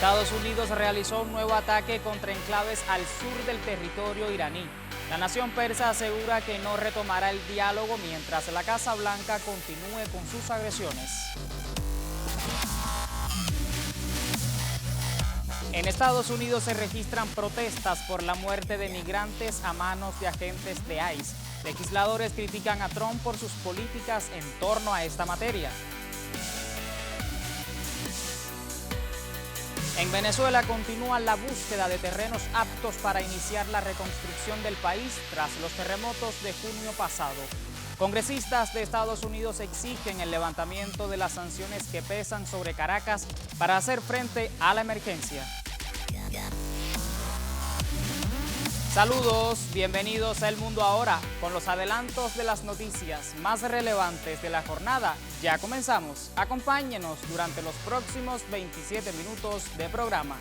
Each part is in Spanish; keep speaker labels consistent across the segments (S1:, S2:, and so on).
S1: Estados Unidos realizó un nuevo ataque contra enclaves al sur del territorio iraní. La nación persa asegura que no retomará el diálogo mientras la Casa Blanca continúe con sus agresiones. En Estados Unidos se registran protestas por la muerte de migrantes a manos de agentes de ICE. Legisladores critican a Trump por sus políticas en torno a esta materia. En Venezuela continúa la búsqueda de terrenos aptos para iniciar la reconstrucción del país tras los terremotos de junio pasado. Congresistas de Estados Unidos exigen el levantamiento de las sanciones que pesan sobre Caracas para hacer frente a la emergencia. Saludos, bienvenidos a El Mundo Ahora, con los adelantos de las noticias más relevantes de la jornada. Ya comenzamos. Acompáñenos durante los próximos 27 minutos de programa.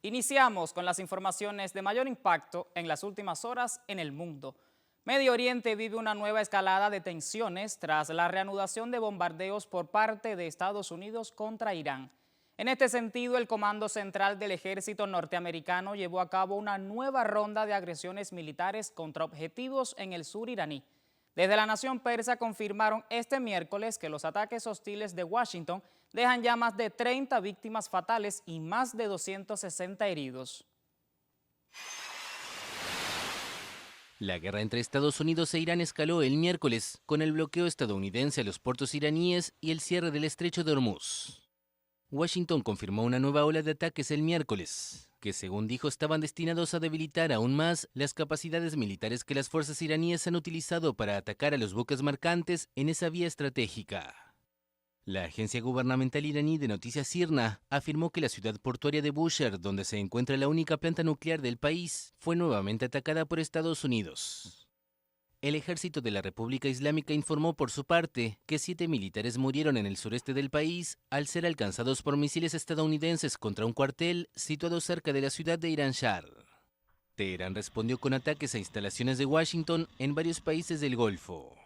S1: Iniciamos con las informaciones de mayor impacto en las últimas horas en el mundo. Medio Oriente vive una nueva escalada de tensiones tras la reanudación de bombardeos por parte de Estados Unidos contra Irán. En este sentido, el Comando Central del Ejército norteamericano llevó a cabo una nueva ronda de agresiones militares contra objetivos en el sur iraní. Desde la nación persa confirmaron este miércoles que los ataques hostiles de Washington dejan ya más de 30 víctimas fatales y más de 260 heridos.
S2: La guerra entre Estados Unidos e Irán escaló el miércoles con el bloqueo estadounidense a los puertos iraníes y el cierre del estrecho de Hormuz. Washington confirmó una nueva ola de ataques el miércoles, que según dijo estaban destinados a debilitar aún más las capacidades militares que las fuerzas iraníes han utilizado para atacar a los buques mercantes en esa vía estratégica. La agencia gubernamental iraní de noticias IRNA afirmó que la ciudad portuaria de Bushehr, donde se encuentra la única planta nuclear del país, fue nuevamente atacada por Estados Unidos. El ejército de la República Islámica informó por su parte que 7 militares murieron en el sureste del país al ser alcanzados por misiles estadounidenses contra un cuartel situado cerca de la ciudad de Iran Shah. Teherán respondió con ataques a instalaciones de Washington en varios países del Golfo.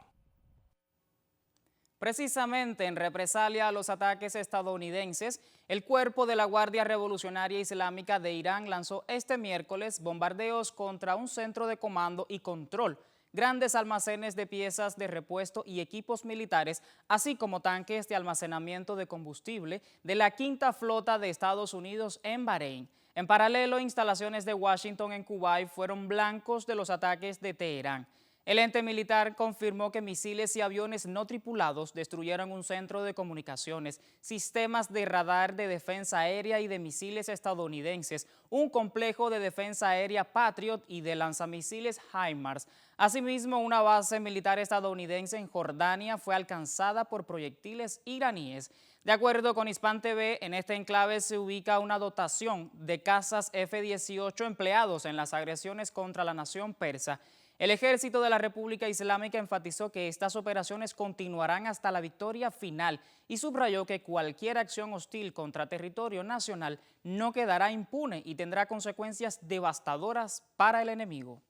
S1: Precisamente en represalia a los ataques estadounidenses, el cuerpo de la Guardia Revolucionaria Islámica de Irán lanzó este miércoles bombardeos contra un centro de comando y control, grandes almacenes de piezas de repuesto y equipos militares, así como tanques de almacenamiento de combustible de la Quinta Flota de Estados Unidos en Bahrein. En paralelo, instalaciones de Washington en Kuwait fueron blancos de los ataques de Teherán. El ente militar confirmó que misiles y aviones no tripulados destruyeron un centro de comunicaciones, sistemas de radar de defensa aérea y de misiles estadounidenses, un complejo de defensa aérea Patriot y de lanzamisiles HIMARS. Asimismo, una base militar estadounidense en Jordania fue alcanzada por proyectiles iraníes. De acuerdo con Hispan TV, en este enclave se ubica una dotación de cazas F-18 empleados en las agresiones contra la nación persa. El ejército de la República Islámica enfatizó que estas operaciones continuarán hasta la victoria final y subrayó que cualquier acción hostil contra territorio nacional no quedará impune y tendrá consecuencias devastadoras para el enemigo.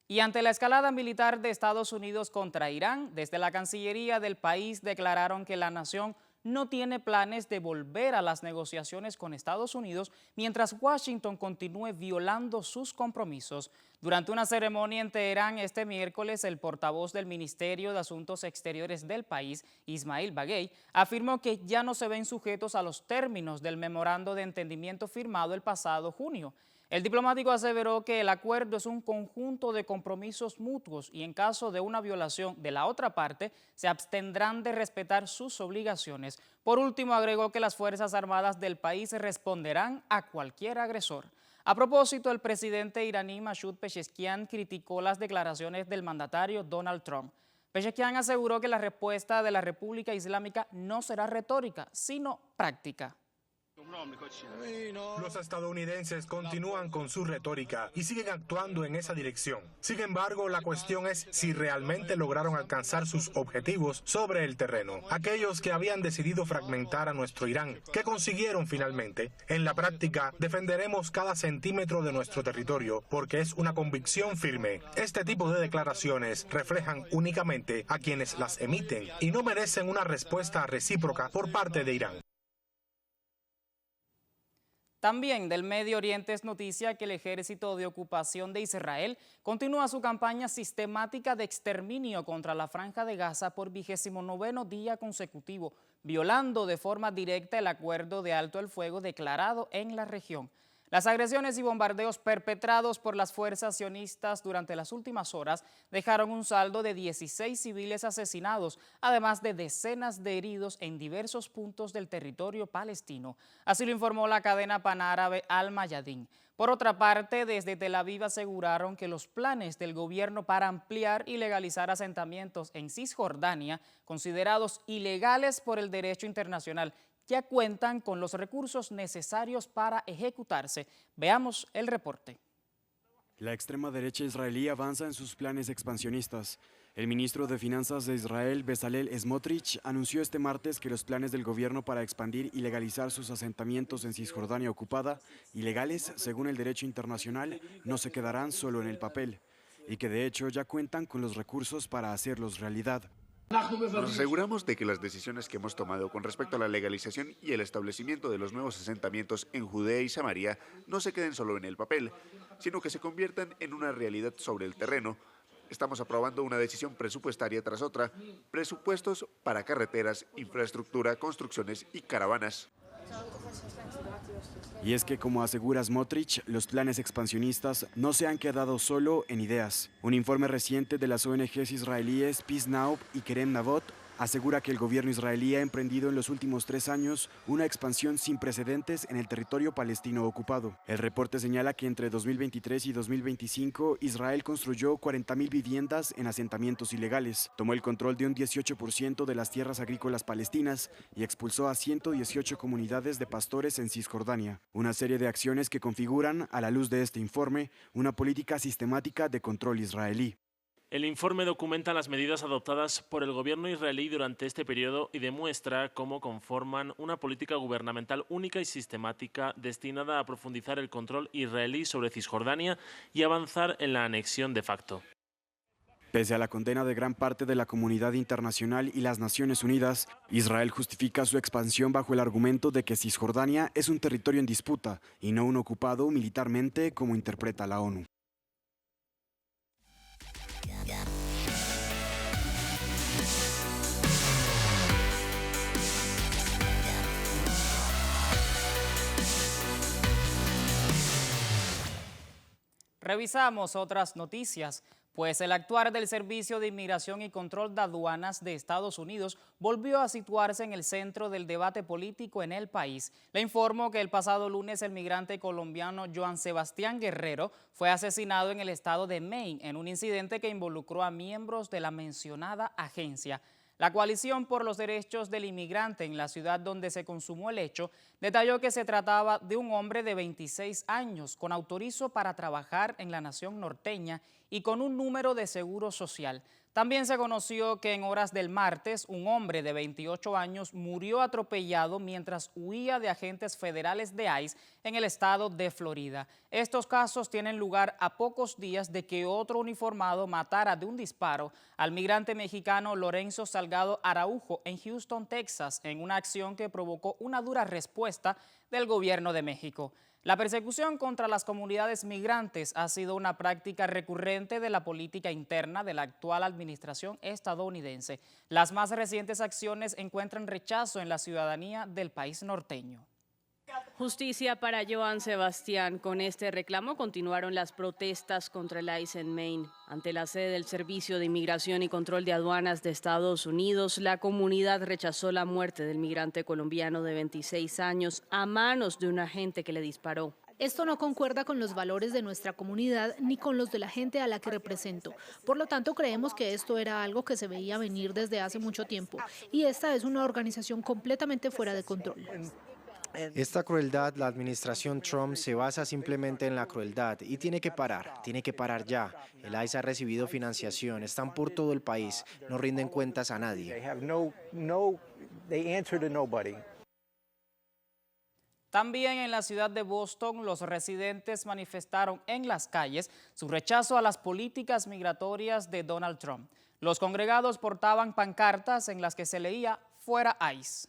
S1: Y ante la escalada militar de Estados Unidos contra Irán, desde la Cancillería del país declararon que la nación no tiene planes de volver a las negociaciones con Estados Unidos mientras Washington continúe violando sus compromisos. Durante una ceremonia en Teherán este miércoles, el portavoz del Ministerio de Asuntos Exteriores del país, Ismail Baghei, afirmó que ya no se ven sujetos a los términos del memorando de entendimiento firmado el pasado junio. El diplomático aseveró que el acuerdo es un conjunto de compromisos mutuos y en caso de una violación de la otra parte, se abstendrán de respetar sus obligaciones. Por último, agregó que las Fuerzas Armadas del país responderán a cualquier agresor. A propósito, el presidente iraní Masoud Pezeshkian criticó las declaraciones del mandatario Donald Trump. Pezeshkian aseguró que la respuesta de la República Islámica no será retórica, sino práctica.
S3: Los estadounidenses continúan con su retórica y siguen actuando en esa dirección. Sin embargo, la cuestión es si realmente lograron alcanzar sus objetivos sobre el terreno. Aquellos que habían decidido fragmentar a nuestro Irán, ¿qué consiguieron finalmente? En la práctica, defenderemos cada centímetro de nuestro territorio porque es una convicción firme. Este tipo de declaraciones reflejan únicamente a quienes las emiten y no merecen una respuesta recíproca por parte de Irán.
S1: También del Medio Oriente es noticia que el Ejército de Ocupación de Israel continúa su campaña sistemática de exterminio contra la Franja de Gaza por 29º día consecutivo, violando de forma directa el acuerdo de alto el fuego declarado en la región. Las agresiones y bombardeos perpetrados por las fuerzas sionistas durante las últimas horas dejaron un saldo de 16 civiles asesinados, además de decenas de heridos en diversos puntos del territorio palestino. Así lo informó la cadena panárabe Al Mayadin. Por otra parte, desde Tel Aviv aseguraron que los planes del gobierno para ampliar y legalizar asentamientos en Cisjordania, considerados ilegales por el derecho internacional, ya cuentan con los recursos necesarios para ejecutarse. Veamos el reporte.
S4: La extrema derecha israelí avanza en sus planes expansionistas. El ministro de Finanzas de Israel, Bezalel Smotrich, anunció este martes que los planes del gobierno para expandir y legalizar sus asentamientos en Cisjordania ocupada, ilegales según el derecho internacional, no se quedarán solo en el papel, y que de hecho ya cuentan con los recursos para hacerlos realidad.
S5: Nos aseguramos de que las decisiones que hemos tomado con respecto a la legalización y el establecimiento de los nuevos asentamientos en Judea y Samaria no se queden solo en el papel, sino que se conviertan en una realidad sobre el terreno. Estamos aprobando una decisión presupuestaria tras otra, presupuestos para carreteras, infraestructura, construcciones y caravanas.
S4: Y es que, como asegura Smotrich, los planes expansionistas no se han quedado solo en ideas. Un informe reciente de las ONGs israelíes Peace Now y Kerem Navot asegura que el gobierno israelí ha emprendido en los últimos 3 años una expansión sin precedentes en el territorio palestino ocupado. El reporte señala que entre 2023 y 2025 Israel construyó 40.000 viviendas en asentamientos ilegales, tomó el control de un 18% de las tierras agrícolas palestinas y expulsó a 118 comunidades de pastores en Cisjordania. Una serie de acciones que configuran, a la luz de este informe, una política sistemática de control israelí.
S6: El informe documenta las medidas adoptadas por el gobierno israelí durante este periodo y demuestra cómo conforman una política gubernamental única y sistemática destinada a profundizar el control israelí sobre Cisjordania y avanzar en la anexión de facto.
S4: Pese a la condena de gran parte de la comunidad internacional y las Naciones Unidas, Israel justifica su expansión bajo el argumento de que Cisjordania es un territorio en disputa y no un ocupado militarmente como interpreta la ONU.
S1: Revisamos otras noticias, pues el actuar del Servicio de Inmigración y Control de Aduanas de Estados Unidos volvió a situarse en el centro del debate político en el país. Le informo que el pasado lunes el migrante colombiano Joan Sebastián Guerrero fue asesinado en el estado de Maine en un incidente que involucró a miembros de la mencionada agencia. La Coalición por los Derechos del Inmigrante en la ciudad donde se consumó el hecho detalló que se trataba de un hombre de 26 años con autorizo para trabajar en la nación norteña y con un número de seguro social. También se conoció que en horas del martes un hombre de 28 años murió atropellado mientras huía de agentes federales de ICE en el estado de Florida. Estos casos tienen lugar a pocos días de que otro uniformado matara de un disparo al migrante mexicano Lorenzo Salgado Araujo en Houston, Texas, en una acción que provocó una dura respuesta del gobierno de México. La persecución contra las comunidades migrantes ha sido una práctica recurrente de la política interna de la actual administración estadounidense. Las más recientes acciones encuentran rechazo en la ciudadanía del país norteño.
S7: Justicia para Joan Sebastián. Con este reclamo continuaron las protestas contra el ICE en Maine. Ante la sede del Servicio de Inmigración y Control de Aduanas de Estados Unidos, la comunidad rechazó la muerte del migrante colombiano de 26 años a manos de un agente que le disparó.
S8: Esto no concuerda con los valores de nuestra comunidad ni con los de la gente a la que represento. Por lo tanto, creemos que esto era algo que se veía venir desde hace mucho tiempo y esta es una organización completamente fuera de control.
S9: Esta crueldad, la administración Trump se basa simplemente en la crueldad y tiene que parar ya. El ICE ha recibido financiación, están por todo el país, no rinden cuentas a nadie.
S1: También en la ciudad de Boston, los residentes manifestaron en las calles su rechazo a las políticas migratorias de Donald Trump. Los congregados portaban pancartas en las que se leía "Fuera ICE".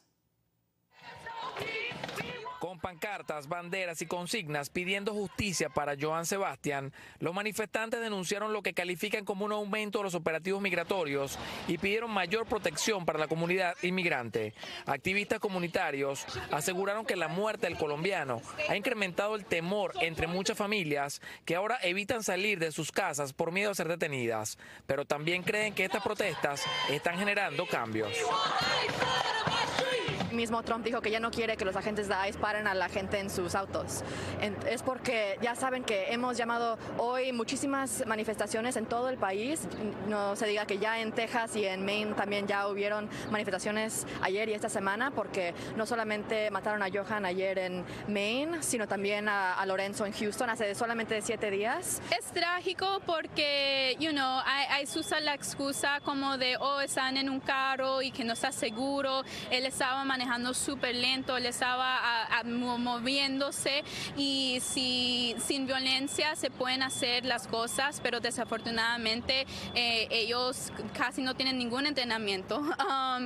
S10: Con pancartas, banderas y consignas pidiendo justicia para Johann Sebastian, los manifestantes denunciaron lo que califican como un aumento de los operativos migratorios y pidieron mayor protección para la comunidad inmigrante. Activistas comunitarios aseguraron que la muerte del colombiano ha incrementado el temor entre muchas familias que ahora evitan salir de sus casas por miedo a ser detenidas, pero también creen que estas protestas están generando cambios.
S11: Mismo Trump dijo que ya no quiere que los agentes de ICE paren a la gente en sus autos. Es porque ya saben que hemos llamado hoy muchísimas manifestaciones en todo el país. No se diga que ya en Texas y en Maine también ya hubieron manifestaciones ayer y esta semana, porque no solamente mataron a Johann ayer en Maine, sino también a Lorenzo en Houston hace solamente 7 días.
S12: Es trágico porque, se usa la excusa como de, están en un carro y que no está seguro. Él estaba manejando súper lento, él estaba moviéndose, y sin violencia se pueden hacer las cosas, pero desafortunadamente ellos casi no tienen ningún entrenamiento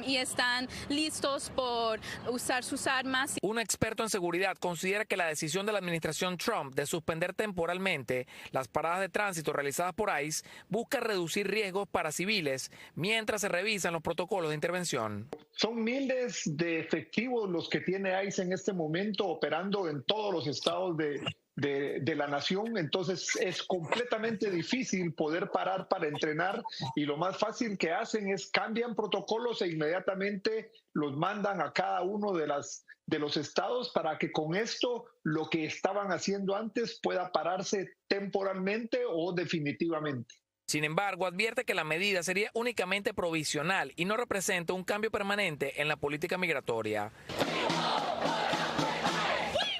S12: y están listos por usar sus armas.
S10: Un experto en seguridad considera que la decisión de la administración Trump de suspender temporalmente las paradas de tránsito realizadas por ICE busca reducir riesgos para civiles mientras se revisan los protocolos de intervención.
S13: Son miles de efectivos los que tiene ICE en este momento operando en todos los estados de la nación, entonces es completamente difícil poder parar para entrenar, y lo más fácil que hacen es cambian protocolos e inmediatamente los mandan a cada uno de los estados para que con esto lo que estaban haciendo antes pueda pararse temporalmente o definitivamente.
S10: Sin embargo, advierte que la medida sería únicamente provisional y no representa un cambio permanente en la política migratoria.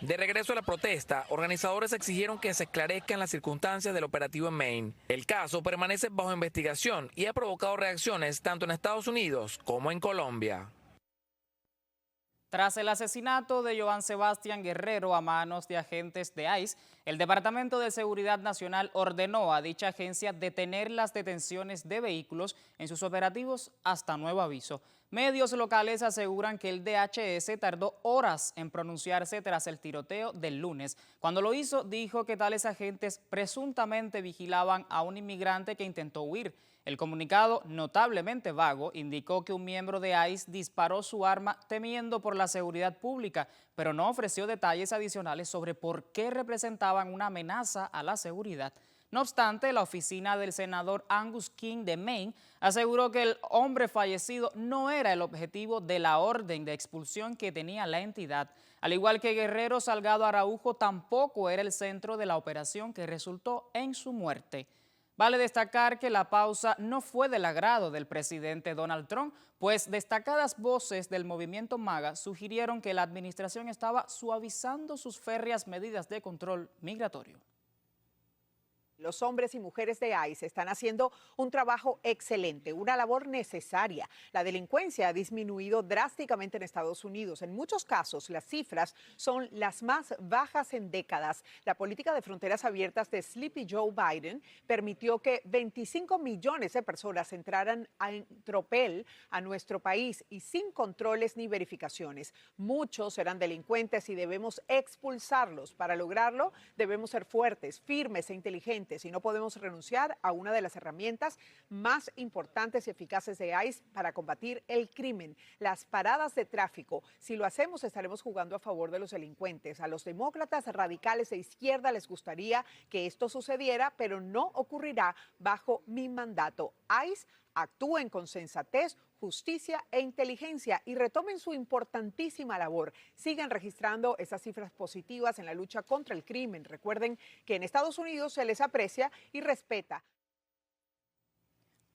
S10: De regreso a la protesta, organizadores exigieron que se esclarezcan las circunstancias del operativo en Maine. El caso permanece bajo investigación y ha provocado reacciones tanto en Estados Unidos como en Colombia.
S1: Tras el asesinato de Johann Sebastian Guerrero a manos de agentes de ICE, el Departamento de Seguridad Nacional ordenó a dicha agencia detener las detenciones de vehículos en sus operativos hasta nuevo aviso. Medios locales aseguran que el DHS tardó horas en pronunciarse tras el tiroteo del lunes. Cuando lo hizo, dijo que tales agentes presuntamente vigilaban a un inmigrante que intentó huir. El comunicado, notablemente vago, indicó que un miembro de ICE disparó su arma temiendo por la seguridad pública, pero no ofreció detalles adicionales sobre por qué representaban una amenaza a la seguridad. No obstante, la oficina del senador Angus King de Maine aseguró que el hombre fallecido no era el objetivo de la orden de expulsión que tenía la entidad. Al igual que Guerrero, Salgado Araujo tampoco era el centro de la operación que resultó en su muerte. Vale destacar que la pausa no fue del agrado del presidente Donald Trump, pues destacadas voces del movimiento MAGA sugirieron que la administración estaba suavizando sus férreas medidas de control migratorio.
S14: Los hombres y mujeres de ICE están haciendo un trabajo excelente, una labor necesaria. La delincuencia ha disminuido drásticamente en Estados Unidos. En muchos casos, las cifras son las más bajas en décadas. La política de fronteras abiertas de Sleepy Joe Biden permitió que 25 millones de personas entraran en tropel a nuestro país y sin controles ni verificaciones. Muchos eran delincuentes y debemos expulsarlos. Para lograrlo, debemos ser fuertes, firmes e inteligentes, y no podemos renunciar a una de las herramientas más importantes y eficaces de ICE para combatir el crimen, las paradas de tráfico. Si lo hacemos, estaremos jugando a favor de los delincuentes. A los demócratas radicales de izquierda les gustaría que esto sucediera, pero no ocurrirá bajo mi mandato. ICE actúen con sensatez, justicia e inteligencia y retomen su importantísima labor. Sigan registrando esas cifras positivas en la lucha contra el crimen. Recuerden que en Estados Unidos se les aprecia y respeta.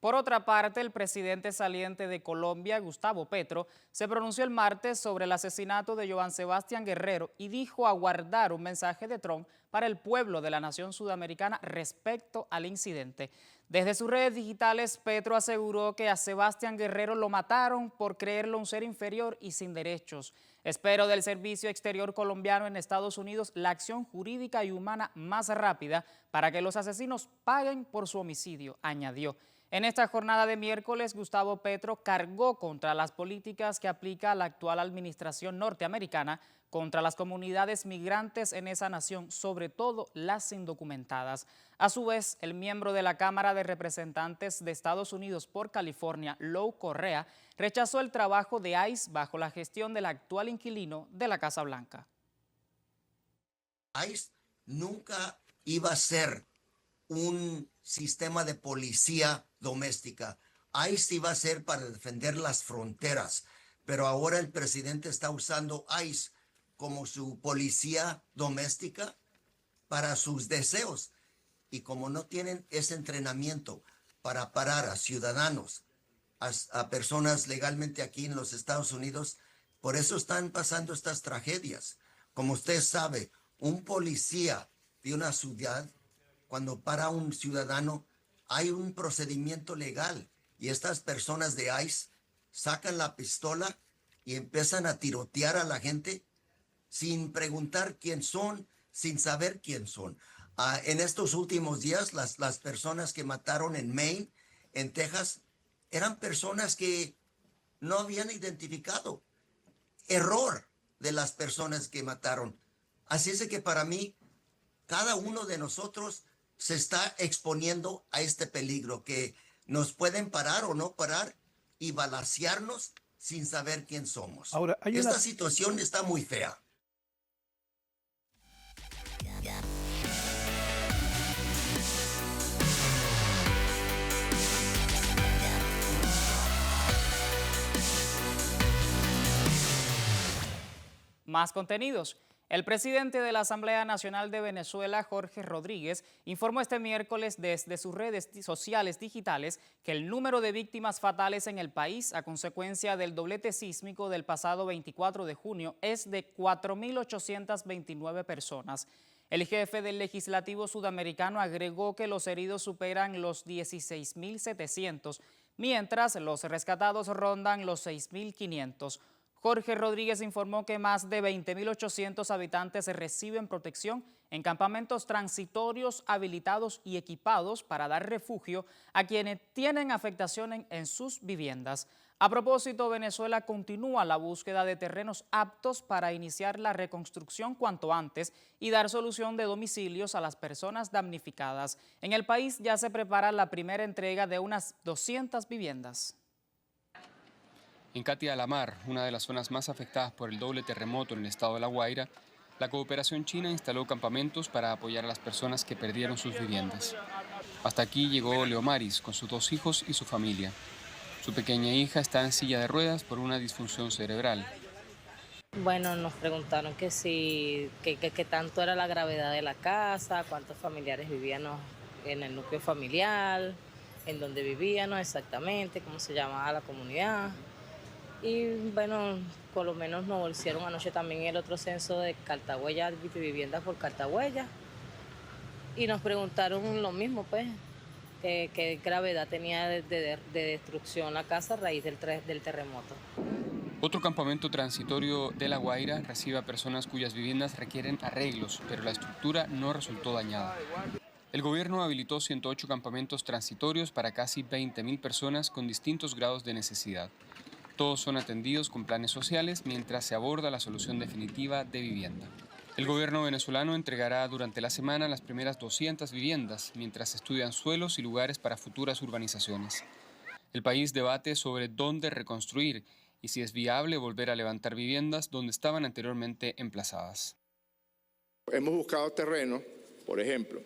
S1: Por otra parte, el presidente saliente de Colombia, Gustavo Petro, se pronunció el martes sobre el asesinato de Joan Sebastián Guerrero y dijo aguardar un mensaje de Trump para el pueblo de la nación sudamericana respecto al incidente. Desde sus redes digitales, Petro aseguró que a Sebastián Guerrero lo mataron por creerlo un ser inferior y sin derechos. Espero del Servicio Exterior colombiano en Estados Unidos la acción jurídica y humana más rápida para que los asesinos paguen por su homicidio, añadió. En esta jornada de miércoles, Gustavo Petro cargó contra las políticas que aplica la actual administración norteamericana contra las comunidades migrantes en esa nación, sobre todo las indocumentadas. A su vez, el miembro de la Cámara de Representantes de Estados Unidos por California, Lou Correa, rechazó el trabajo de ICE bajo la gestión del actual inquilino de la Casa Blanca.
S15: ICE nunca iba a ser un sistema de policía doméstica. ICE iba a ser para defender las fronteras, pero ahora el presidente está usando ICE como su policía doméstica para sus deseos. Y como no tienen ese entrenamiento para parar a ciudadanos, a personas legalmente aquí en los Estados Unidos, por eso están pasando estas tragedias. Como usted sabe, un policía de una ciudad, cuando para a un ciudadano, hay un procedimiento legal y estas personas de ICE sacan la pistola y empiezan a tirotear a la gente sin preguntar quién son, sin saber quién son. En estos últimos días, las personas que mataron en Maine, en Texas, eran personas que no habían identificado. Error de las personas que mataron. Así es de que para mí, cada uno de nosotros se está exponiendo a este peligro, que nos pueden parar o no parar y balacearnos sin saber quién somos.
S16: Ahora,
S15: esta situación está muy fea.
S1: Más contenidos. El presidente de la Asamblea Nacional de Venezuela, Jorge Rodríguez, informó este miércoles desde sus redes sociales digitales que el número de víctimas fatales en el país a consecuencia del doblete sísmico del pasado 24 de junio es de 4.829 personas. El jefe del Legislativo Sudamericano agregó que los heridos superan los 16.700, mientras los rescatados rondan los 6.500. Jorge Rodríguez informó que más de 20.800 habitantes reciben protección en campamentos transitorios habilitados y equipados para dar refugio a quienes tienen afectación en sus viviendas. A propósito, Venezuela continúa la búsqueda de terrenos aptos para iniciar la reconstrucción cuanto antes y dar solución de domicilios a las personas damnificadas. En el país ya se prepara la primera entrega de unas 200 viviendas.
S17: En Catia de la Mar, una de las zonas más afectadas por el doble terremoto en el estado de La Guaira, la cooperación china instaló campamentos para apoyar a las personas que perdieron sus viviendas. Hasta aquí llegó Leomaris con sus 2 hijos y su familia. Su pequeña hija está en silla de ruedas por una disfunción cerebral.
S18: Bueno, nos preguntaron que tanto era la gravedad de la casa, cuántos familiares vivían en el núcleo familiar, en dónde vivíamos exactamente, cómo se llamaba la comunidad. Y bueno, por lo menos nos hicieron anoche también el otro censo de Cartagüella, viviendas por Cartagüella. Y nos preguntaron lo mismo, pues, qué gravedad tenía de destrucción la casa a raíz del terremoto.
S17: Otro campamento transitorio de La Guaira recibe a personas cuyas viviendas requieren arreglos, pero la estructura no resultó dañada. El gobierno habilitó 108 campamentos transitorios para casi 20.000 personas con distintos grados de necesidad. Todos son atendidos con planes sociales mientras se aborda la solución definitiva de vivienda. El gobierno venezolano entregará durante la semana las primeras 200 viviendas, mientras se estudian suelos y lugares para futuras urbanizaciones. El país debate sobre dónde reconstruir y si es viable volver a levantar viviendas donde estaban anteriormente emplazadas.
S19: Hemos buscado terrenos, por ejemplo,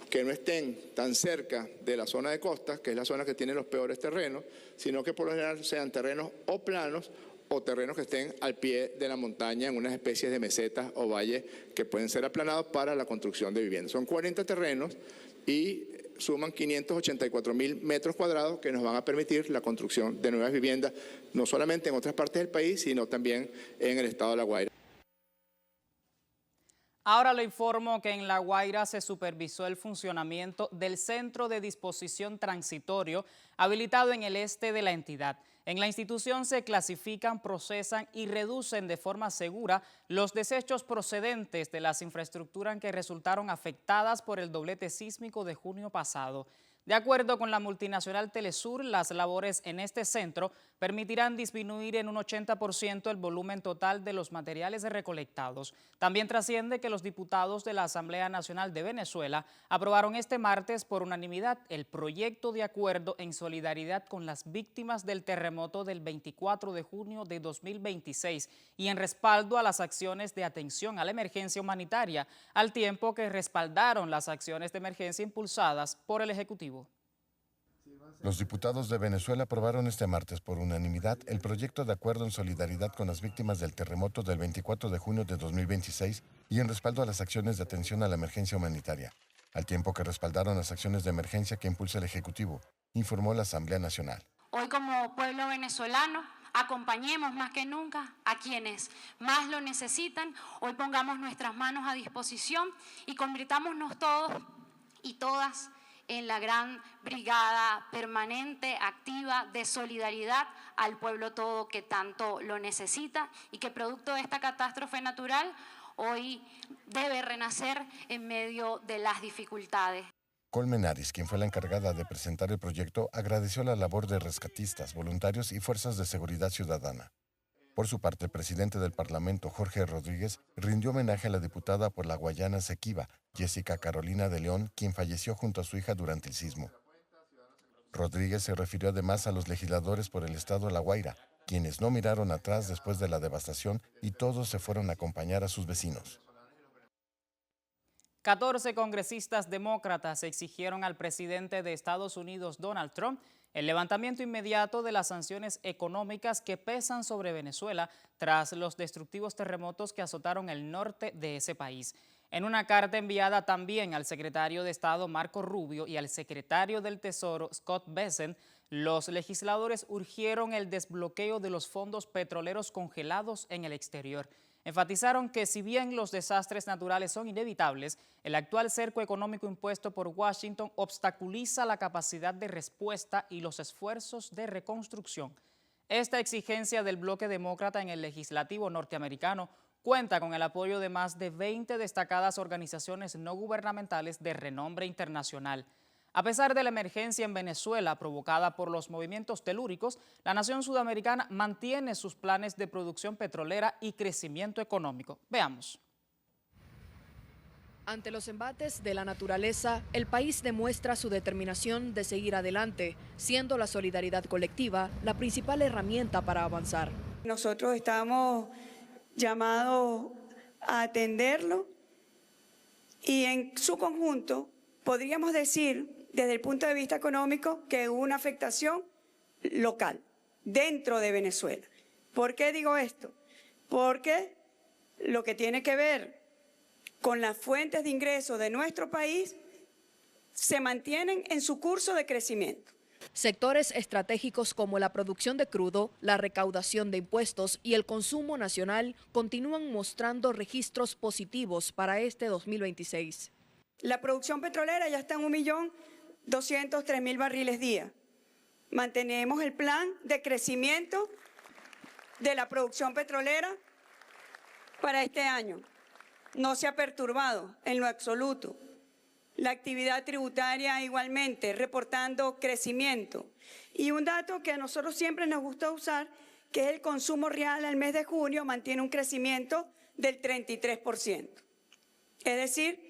S19: que no estén tan cerca de la zona de costa, que es la zona que tiene los peores terrenos, sino que por lo general sean terrenos o planos o terrenos que estén al pie de la montaña en unas especies de mesetas o valles que pueden ser aplanados para la construcción de viviendas. Son 40 terrenos y suman 584.000 metros cuadrados que nos van a permitir la construcción de nuevas viviendas, no solamente en otras partes del país, sino también en el estado de La Guaira.
S1: Ahora le informo que en La Guaira se supervisó el funcionamiento del Centro de Disposición Transitorio habilitado en el este de la entidad. En la institución se clasifican, procesan y reducen de forma segura los desechos procedentes de las infraestructuras que resultaron afectadas por el doblete sísmico de junio pasado. De acuerdo con la multinacional Telesur, las labores en este centro permitirán disminuir en un 80% el volumen total de los materiales recolectados. También trasciende que los diputados de la Asamblea Nacional de Venezuela aprobaron este martes por unanimidad el proyecto de acuerdo en solidaridad con las víctimas del terremoto del 24 de junio de 2026 y en respaldo a las acciones de atención a la emergencia humanitaria, al tiempo que respaldaron las acciones de emergencia impulsadas por el Ejecutivo.
S16: Los diputados de Venezuela aprobaron este martes por unanimidad el proyecto de acuerdo en solidaridad con las víctimas del terremoto del 24 de junio de 2026 y en respaldo a las acciones de atención a la emergencia humanitaria, al tiempo que respaldaron las acciones de emergencia que impulsa el Ejecutivo, informó la Asamblea Nacional.
S20: Hoy como pueblo venezolano acompañemos más que nunca a quienes más lo necesitan. Hoy pongamos nuestras manos a disposición y convirtámonos todos y todas en la gran brigada permanente, activa, de solidaridad al pueblo todo que tanto lo necesita y que producto de esta catástrofe natural hoy debe renacer en medio de las dificultades.
S16: Colmenares, quien fue la encargada de presentar el proyecto, agradeció la labor de rescatistas, voluntarios y fuerzas de seguridad ciudadana. Por su parte, el presidente del Parlamento, Jorge Rodríguez, rindió homenaje a la diputada por la Guayana Esequiba, Jessica Carolina de León, quien falleció junto a su hija durante el sismo. Rodríguez se refirió además a los legisladores por el estado de La Guaira, quienes no miraron atrás después de la devastación y todos se fueron a acompañar a sus vecinos.
S1: 14 congresistas demócratas exigieron al presidente de Estados Unidos, Donald Trump, el levantamiento inmediato de las sanciones económicas que pesan sobre Venezuela tras los destructivos terremotos que azotaron el norte de ese país. En una carta enviada también al secretario de Estado Marco Rubio y al secretario del Tesoro Scott Bessent, los legisladores urgieron el desbloqueo de los fondos petroleros congelados en el exterior. Enfatizaron que si bien los desastres naturales son inevitables, el actual cerco económico impuesto por Washington obstaculiza la capacidad de respuesta y los esfuerzos de reconstrucción. Esta exigencia del bloque demócrata en el legislativo norteamericano cuenta con el apoyo de más de 20 destacadas organizaciones no gubernamentales de renombre internacional. A pesar de la emergencia en Venezuela provocada por los movimientos telúricos, la nación sudamericana mantiene sus planes de producción petrolera y crecimiento económico. Veamos.
S21: Ante los embates de la naturaleza, el país demuestra su determinación de seguir adelante, siendo la solidaridad colectiva la principal herramienta para avanzar.
S22: Nosotros estamos llamados a atenderlo y en su conjunto podríamos decir, desde el punto de vista económico, que hubo una afectación local, dentro de Venezuela. ¿Por qué digo esto? Porque lo que tiene que ver con las fuentes de ingresos de nuestro país se mantienen en su curso de crecimiento.
S21: Sectores estratégicos como la producción de crudo, la recaudación de impuestos y el consumo nacional continúan mostrando registros positivos para este 2026.
S22: La producción petrolera ya está en 1.203.000 barriles día. Mantenemos el plan de crecimiento de la producción petrolera para este año. No se ha perturbado en lo absoluto. La actividad tributaria igualmente, reportando crecimiento. Y un dato que a nosotros siempre nos gusta usar, que es el consumo real al mes de junio, mantiene un crecimiento del 33%. Es decir,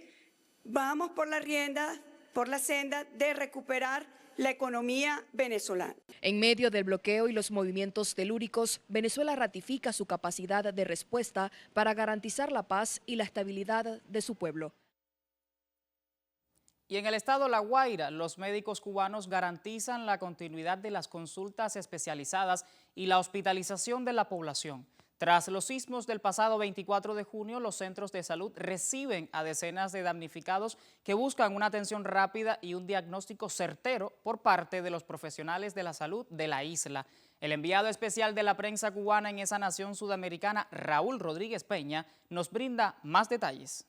S22: vamos por la senda de recuperar la economía venezolana.
S21: En medio del bloqueo y los movimientos telúricos, Venezuela ratifica su capacidad de respuesta para garantizar la paz y la estabilidad de su pueblo.
S1: Y en el estado La Guaira, los médicos cubanos garantizan la continuidad de las consultas especializadas y la hospitalización de la población. Tras los sismos del pasado 24 de junio, los centros de salud reciben a decenas de damnificados que buscan una atención rápida y un diagnóstico certero por parte de los profesionales de la salud de la isla. El enviado especial de la prensa cubana en esa nación sudamericana, Raúl Rodríguez Peña, nos brinda más detalles.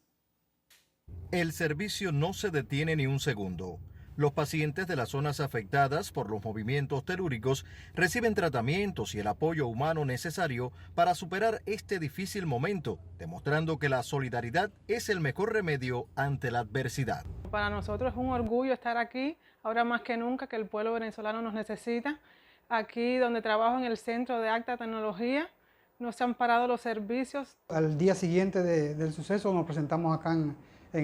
S2: El servicio no se detiene ni un segundo. Los pacientes de las zonas afectadas por los movimientos telúricos reciben tratamientos y el apoyo humano necesario para superar este difícil momento, demostrando que la solidaridad es el mejor remedio ante la adversidad.
S3: Para nosotros es un orgullo estar aquí, ahora más que nunca que el pueblo venezolano nos necesita. Aquí donde trabajo en el Centro de Alta Tecnología, no se han parado los servicios.
S23: Al día siguiente del suceso nos presentamos acá en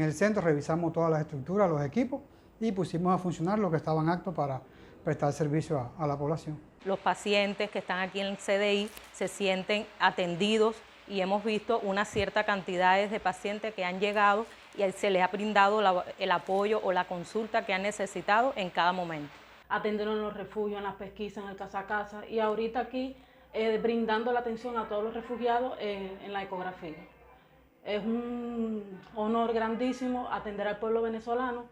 S23: el centro, revisamos todas las estructuras, los equipos y pusimos a funcionar lo que estaban aptos para prestar servicio a la población.
S24: Los pacientes que están aquí en el CDI se sienten atendidos y hemos visto una cierta cantidad de pacientes que han llegado y se les ha brindado el apoyo o la consulta que han necesitado en cada momento.
S25: Atendieron en los refugios, en las pesquisas, en el casa a casa y ahorita aquí brindando la atención a todos los refugiados en la ecografía. Es un honor grandísimo atender al pueblo venezolano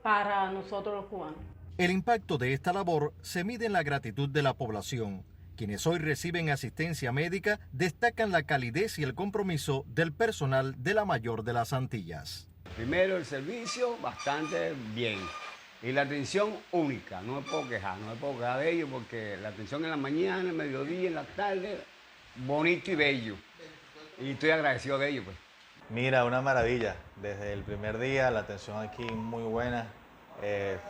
S25: para nosotros los cubanos.
S2: El impacto de esta labor se mide en la gratitud de la población. Quienes hoy reciben asistencia médica destacan la calidez y el compromiso del personal de la Mayor de las Antillas.
S26: Primero el servicio bastante bien y la atención única, no me puedo quejar de ellos porque la atención en la mañana, en el mediodía, en la tarde, bonito y bello. Y estoy agradecido de ellos pues.
S27: Mira, una maravilla. Desde el primer día la atención aquí muy buena.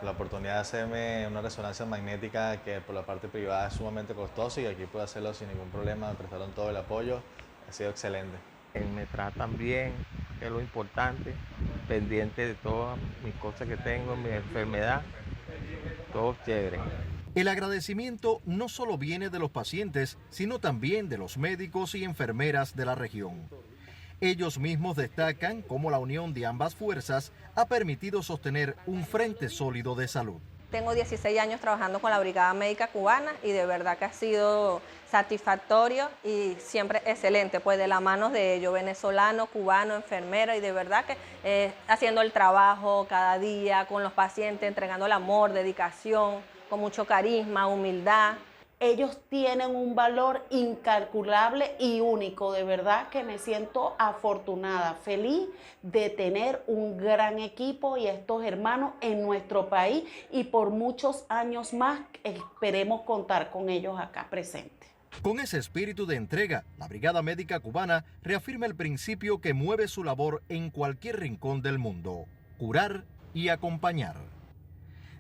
S27: La oportunidad de hacerme una resonancia magnética que por la parte privada es sumamente costosa y aquí puedo hacerlo sin ningún problema. Me prestaron todo el apoyo. Ha sido excelente.
S28: Me tratan bien, que es lo importante. Pendiente de todas mis cosas que tengo, mi enfermedad. Todo chévere.
S2: El agradecimiento no solo viene de los pacientes, sino también de los médicos y enfermeras de la región. Ellos mismos destacan cómo la unión de ambas fuerzas ha permitido sostener un frente sólido de salud.
S24: Tengo 16 años trabajando con la Brigada Médica Cubana y de verdad que ha sido satisfactorio y siempre excelente, pues de la mano de ellos, venezolano, cubano, enfermera y de verdad que haciendo el trabajo cada día con los pacientes, entregando el amor, dedicación, con mucho carisma, humildad.
S29: Ellos tienen un valor incalculable y único, de verdad que me siento afortunada, feliz de tener un gran equipo y estos hermanos en nuestro país y por muchos años más esperemos contar con ellos acá presentes.
S2: Con ese espíritu de entrega, la Brigada Médica Cubana reafirma el principio que mueve su labor en cualquier rincón del mundo: curar y acompañar.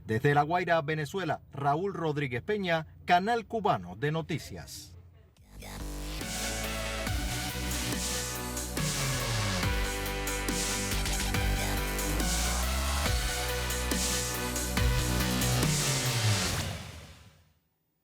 S2: Desde La Guaira, Venezuela, Raúl Rodríguez Peña, Canal Cubano de Noticias.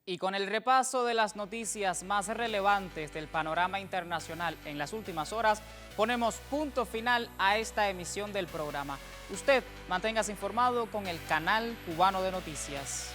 S1: Y con el repaso de las noticias más relevantes del panorama internacional en las últimas horas, ponemos punto final a esta emisión del programa. Usted manténgase informado con el Canal Cubano de Noticias.